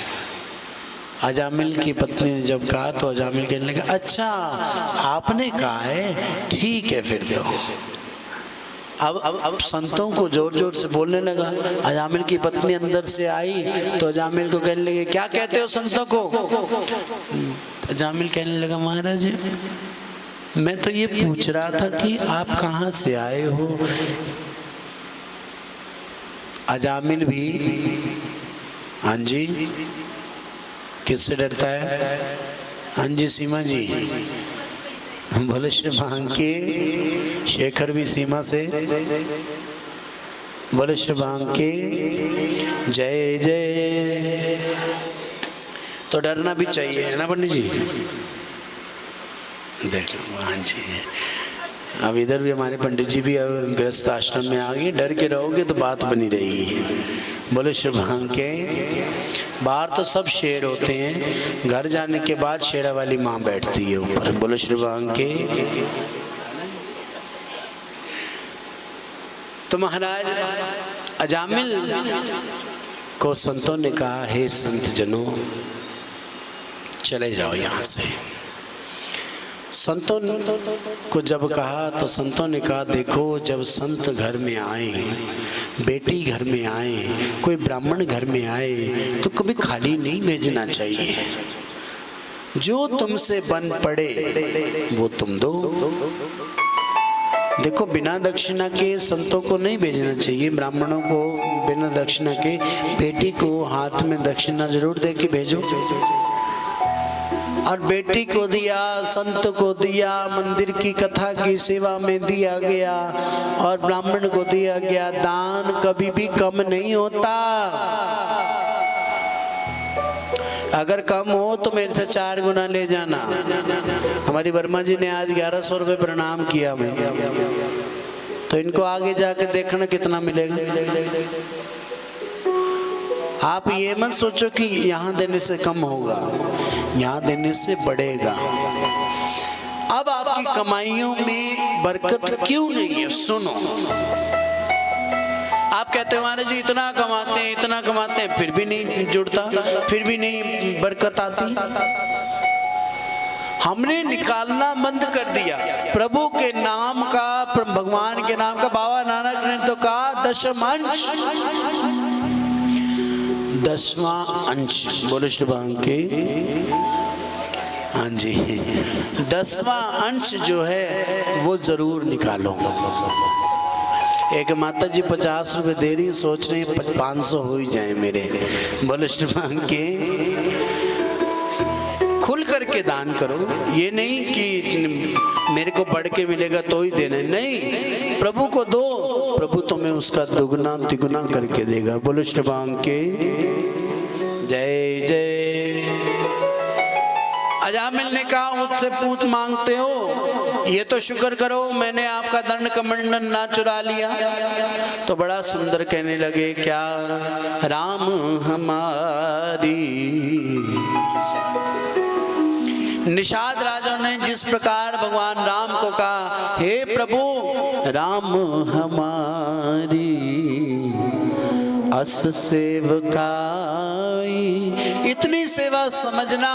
अजामिल की पत्नी ने जब कहा तो अजामिल कहने लगा अच्छा आपने कहा है, ठीक है फिर तो। अब संतों को जोर जोर से बोलने लगा। अजामिल की पत्नी अंदर से आई तो अजामिल को कहने लगे क्या कहते हो संतों को। अजामिल कहने लगा महाराज मैं तो ये पूछ रहा था कि आप कहाँ से आए हो। अजामिल भी हाँ जी किससे डरता है। हाँ जी सीमा जी, बोले श्री भांग के शेखर भी सीमा से, बोले श्री भांग के जय जय। तो डरना भी चाहिए है ना पंडित जी। देख हाँ जी, अब इधर भी हमारे पंडित जी भी अब गृहस्थ आश्रम में आ गए। डर के रहोगे तो बात बनी रहेगी। बोले श्री भांग के बाहर तो सब शेर होते हैं, घर जाने के बाद शेरा वाली माँ बैठती है ऊपर। बोलो श्री भगवान के। तो महाराज अजामिल को संतों ने कहा हे संत जनों चले जाओ यहाँ से। संतों को जब कहा तो संतों ने कहा देखो जब संत घर में आए, बेटी घर में आए, कोई ब्राह्मण घर में आए तो कभी खाली नहीं भेजना चाहिए। जो तुमसे बन पड़े वो तुम दो। देखो, बिना दक्षिणा के संतों को नहीं भेजना चाहिए, ब्राह्मणों को बिना दक्षिणा के। बेटी को हाथ में दक्षिणा जरूर दे के भेजो। और बेटी को दिया, संत को दिया, मंदिर की कथा की सेवा में दिया गया, और ब्राह्मण को दिया गया। दान कभी भी कम नहीं होता। अगर कम हो तो मेरे से 4 गुना ले जाना। हमारी वर्मा जी ने आज 1100 रुपये प्रणाम किया मैं, तो इनको आगे जाके देखना कितना मिलेगा। आप ये मत सोचो कि यहाँ देने से कम होगा, यहाँ देने से बढ़ेगा। अब आपकी कमाइयों में बरकत क्यों नहीं है? सुनो, आप कहते हैं महाराज जी इतना कमाते हैं फिर भी नहीं जुड़ता, फिर भी नहीं बरकत आती। हमने निकालना बंद कर दिया प्रभु के नाम का, भगवान के नाम का। बाबा नानक ने तो कहा 10वां अंश। बोलो शुभांग के। हाँ जी, 10वां अंश जो है वो जरूर निकालो। एक माता जी 50 रुपए दे रही, सोच रही 500 हो ही जाए मेरे। बोलो शुभांग के। खुल करके दान करो, ये नहीं कि मेरे को बढ़ के मिलेगा तो ही देना, नहीं, प्रभु को दो, प्रभु तुम्हें उसका दुगना तिगुना करके देगा। बोलो शुभांग के। जय जय। अजामिल ने कहा मुझसे पूत मांगते हो, ये तो शुक्र करो मैंने आपका दंड कमंडल ना चुरा लिया। तो बड़ा सुंदर कहने लगे, क्या राम हमारी। निषाद राजा ने जिस प्रकार भगवान राम को कहा, हे प्रभु राम हमारी अस सेवकाई, इतनी सेवा समझना,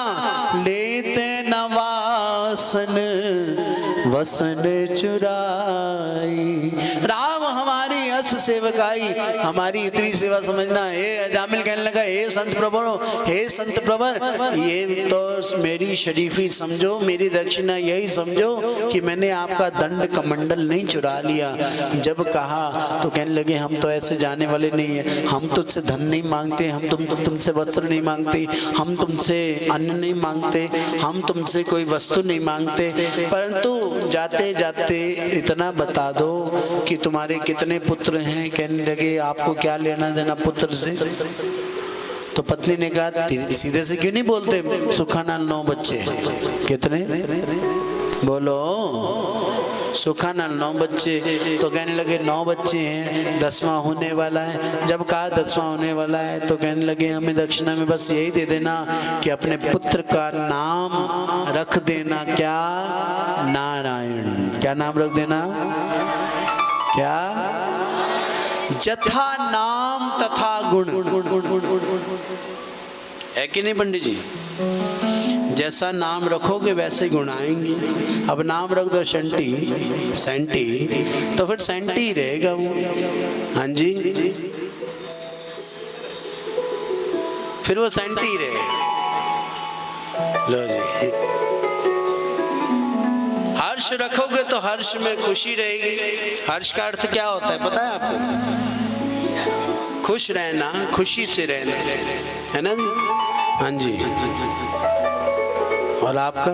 लेते नवासन वसन चुराई। राम हमारी अस सेवकाई, हमारी इतनी सेवा समझना। हे अजामिल कहने लगा, हे संत प्रवर, हे संत प्रवर, ये तो मेरी शरीफी समझो, मेरी दक्षिणा यही समझो कि मैंने आपका दंड कमंडल नहीं चुरा लिया। जब कहा तो कहने लगे, हम तो ऐसे जाने वाले नहीं है, हम तुझसे धन नहीं मांगते, हम तुमसे वस्त्र नहीं मांगते, हम तुमसे अन्न नहीं मांगते, हम तुमसे कोई वस्तु नहीं मांगते, परंतु जाते जाते इतना बता दो कि तुम्हारे कितने पुत्र हैं। कहने लगे, आपको क्या लेना देना पुत्र से। तो पत्नी ने कहा, सीधे से क्यों नहीं बोलते, सुखानाल 9 बच्चे। कितने? बोलो। सुखानाल 9 बच्चे। तो कहने लगे 9 बच्चे हैं, 10वां होने वाला है। जब कहा 10वां होने वाला है तो कहने लगे, हमें दक्षिणा में बस यही दे देना कि अपने पुत्र का नाम रख देना, क्या? नारायण। क्या नाम रख देना? क्या? जथा नाम तथा गुण। है कि नहीं पंडित जी? जैसा नाम रखोगे वैसे गुण आएंगे। अब नाम रख दो शंटी, सेंटी, तो फिर सेंटी ही रहेगा वो। हाँ जी, फिर वो सेंटी ही रहेगा। लो जी, हर्ष रखोगे तो हर्ष में खुशी रहेगी। हर्ष का अर्थ क्या होता है पता है आपको? खुश रहना, खुशी से रहना, है ना जी? हाँ जी। और आपका?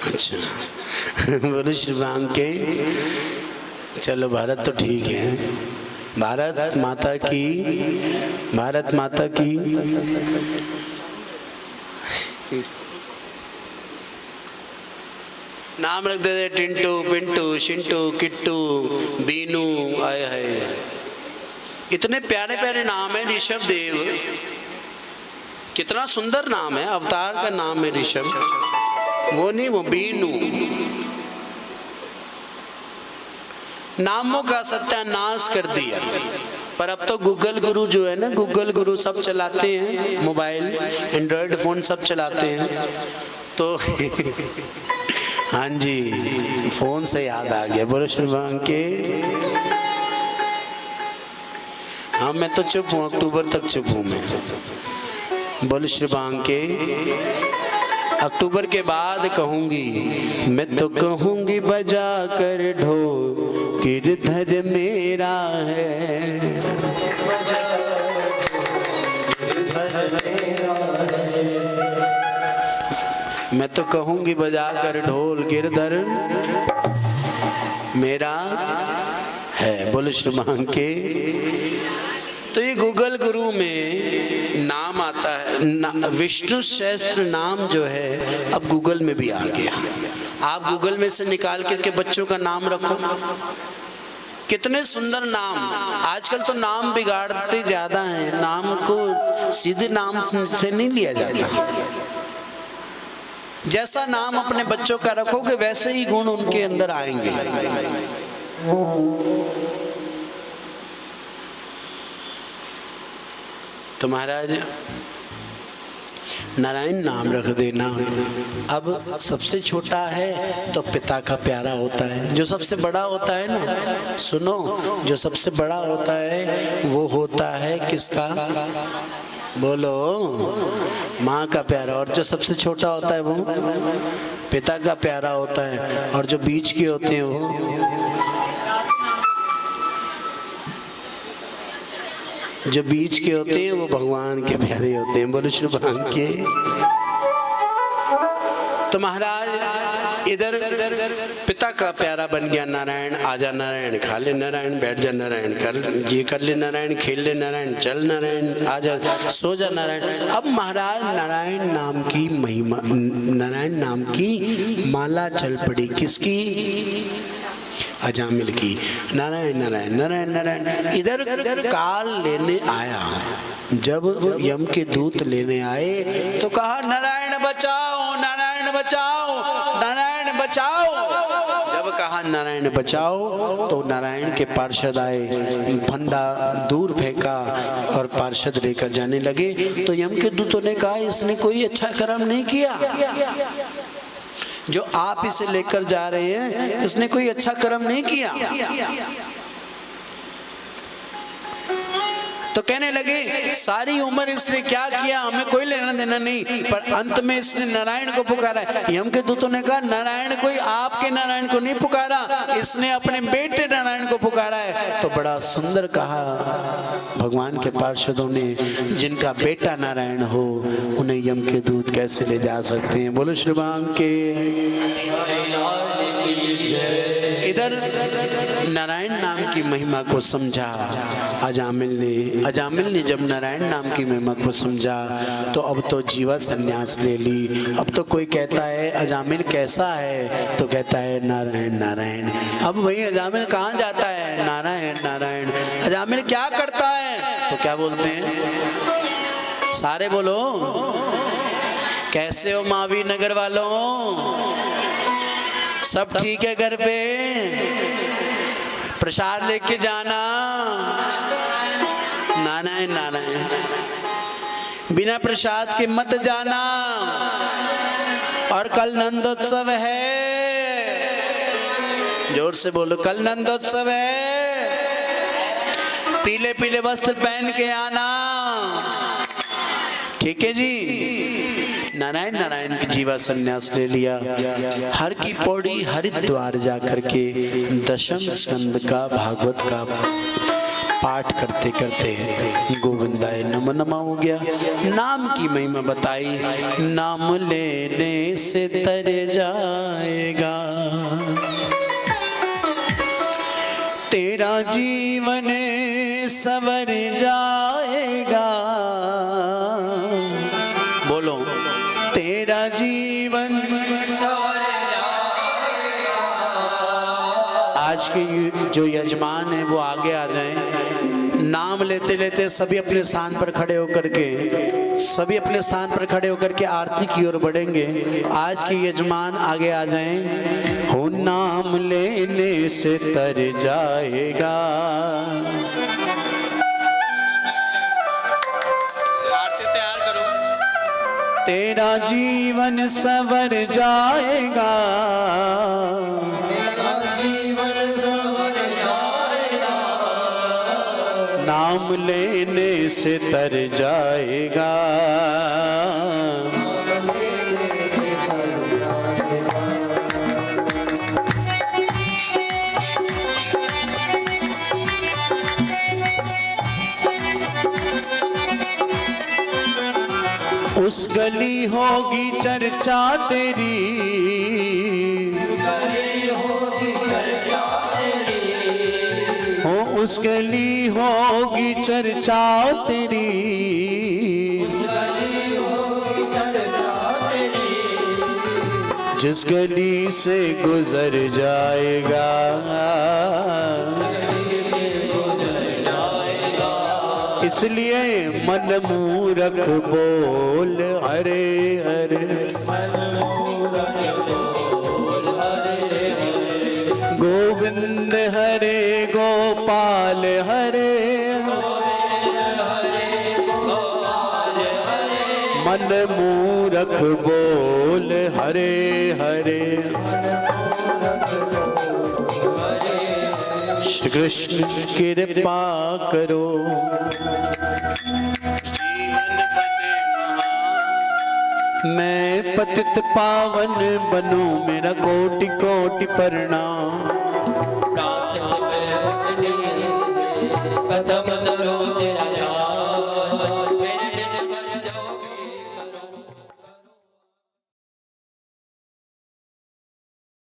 अच्छा, बोलो शुभांग के। चलो, भारत तो ठीक है। भारत माता की, भारत माता की। नाम रख देते, टिंटू, पिंटू, शिंटू, किट्टू, बीनू। आए है, इतने प्यारे प्यारे नाम है। ऋषभ देव, कितना सुंदर नाम है, अवतार का नाम है ऋषभ। वो नहीं, वो बीनू। नामों का सत्यानाश कर दिया। पर अब तो गूगल गुरु जो है ना, गूगल गुरु सब चलाते हैं, मोबाइल, एंड्रॉयड फोन सब चलाते हैं। तो हाँ जी, फोन से याद आ गया। बोलो शुभांग के। हाँ, मैं तो चुप हूँ, अक्टूबर तक चुप हूँ मैं। बोलो शुभांग के। अक्टूबर के बाद कहूंगी, मैं तो कहूंगी बजा कर ढोल गिरधर मेरा है। मैं तो कहूंगी बजा कर ढोल गिरधर मेरा है। बोलो श्रीमान के। तो ये गूगल गुरु में नाम आता है, विष्णु सहस्त्र नाम जो है अब गूगल में भी आ गया। आप गूगल में से निकाल करके बच्चों का नाम रखो, कितने सुंदर नाम। आजकल तो नाम बिगाड़ते ज्यादा हैं, नाम को सीधे नाम से नहीं लिया जाता। जैसा नाम अपने बच्चों का रखोगे वैसे ही गुण उनके अंदर आएंगे। तो महाराज नारायण नाम रख देना। अब सबसे छोटा है तो पिता का प्यारा होता है, जो सबसे बड़ा होता है ना, सुनो, जो सबसे बड़ा होता है वो होता है किसका? बोलो, माँ का प्यारा। और जो सबसे छोटा होता है वो पिता का प्यारा होता है। और जो बीच के होते हैं वो, जो बीच के होते हैं वो भगवान के प्यारे होते हैं। बोलो श्री भगवान के। तो महाराज इधर पिता का प्यारा बन गया नारायण। आजा नारायण, खा ले नारायण, बैठ जा नारायण, कर ये कर ले नारायण, खेल ले नारायण, चल नारायण, आजा सो जा नारायण। अब महाराज नारायण नाम की महिमा, नारायण नाम की माला चल पड़ी। किसकी? अजामिल की। नारायण नारायण नारायण नारायण। इधर काल लेने आया। जब यम के दूत लेने आए तो कहा नारायण बचाओ, नारायण बचाओ, नारायण बचाओ। जब कहा नारायण बचाओ तो नारायण के पार्षद आए, फंदा दूर फेंका और पार्षद लेकर जाने लगे। तो यम के दूतों ने कहा इसने कोई अच्छा कर्म नहीं किया, जो आप इसे लेकर जा रहे हैं इसने कोई अच्छा कर्म नहीं किया। तो कहने लगे सारी उम्र इसने क्या किया हमें कोई लेना देना नहीं, पर अंत में इसने नारायण को पुकारा है। यम के दूतों ने कहा नारायण कोई आपके नारायण को नहीं पुकारा, इसने अपने बेटे नारायण को पुकारा है। तो बड़ा सुंदर कहा भगवान के पार्षदों ने, जिनका बेटा नारायण हो उन्हें यम के दूत कैसे ले जा सकते हैं। बोलो श्री राम के। इधर नारायण नाम की महिमा को समझा अजामिल ने जब नारायण नाम की महिमा को समझा तो अब तो जीवा संन्यास ले ली। अब तो कोई कहता है अजामिल कैसा है, तो कहता है नारायण नारायण। अब वही अजामिल कहाँ जाता है? नारायण नारायण। अजामिल क्या करता है? तो क्या बोलते हैं? सारे बोलो, कैसे हो मावी नगर वालों? सब ठीक है घर पे? प्रसाद लेके जाना। नारायण नारायण। बिना प्रसाद के मत जाना। और कल नंदोत्सव है, जोर से बोलो, कल नंदोत्सव है। पीले पीले वस्त्र पहन के आना, ठीक है जी। नारायण नारायण की जीवा संन्यास ले लिया। हर की पौड़ी हरिद्वार जा करके दशम स्कंद का भागवत का पाठ करते करते गोविंदाय नमो नमः हो गया। नाम की महिमा बताई, नाम लेने से तर जाएगा तेरा जीवन सवर जाएगा। बोलो, तेरा जीवन सवर जाएगा। आज के जो यजमान है वो आगे आ जाएं। नाम लेते लेते सभी अपने स्थान पर खड़े होकर के, सभी अपने स्थान पर खड़े होकर के आरती की ओर बढ़ेंगे। आज के यजमान आगे आ जाएं। हो नाम लेने से तर जाएगा। आरती तैयार करो। तेरा जीवन सवर जाएगा, नाम लेने से तर जाएगा। उस गली होगी चर्चा तेरी, हो उस गली होगी चर्चा तेरी, जिस गली से गुजर जाएगा, इसलिए मन मूरख बोल हरे हरे, गोविंद हरे गोपाल हरे, मन मूरख बोल हरे हरे। श्री कृष्ण कृपा करो, मैं पतित पावन बनूं, मेरा कोटि कोटि प्रणाम। प्रथम दरो तेरा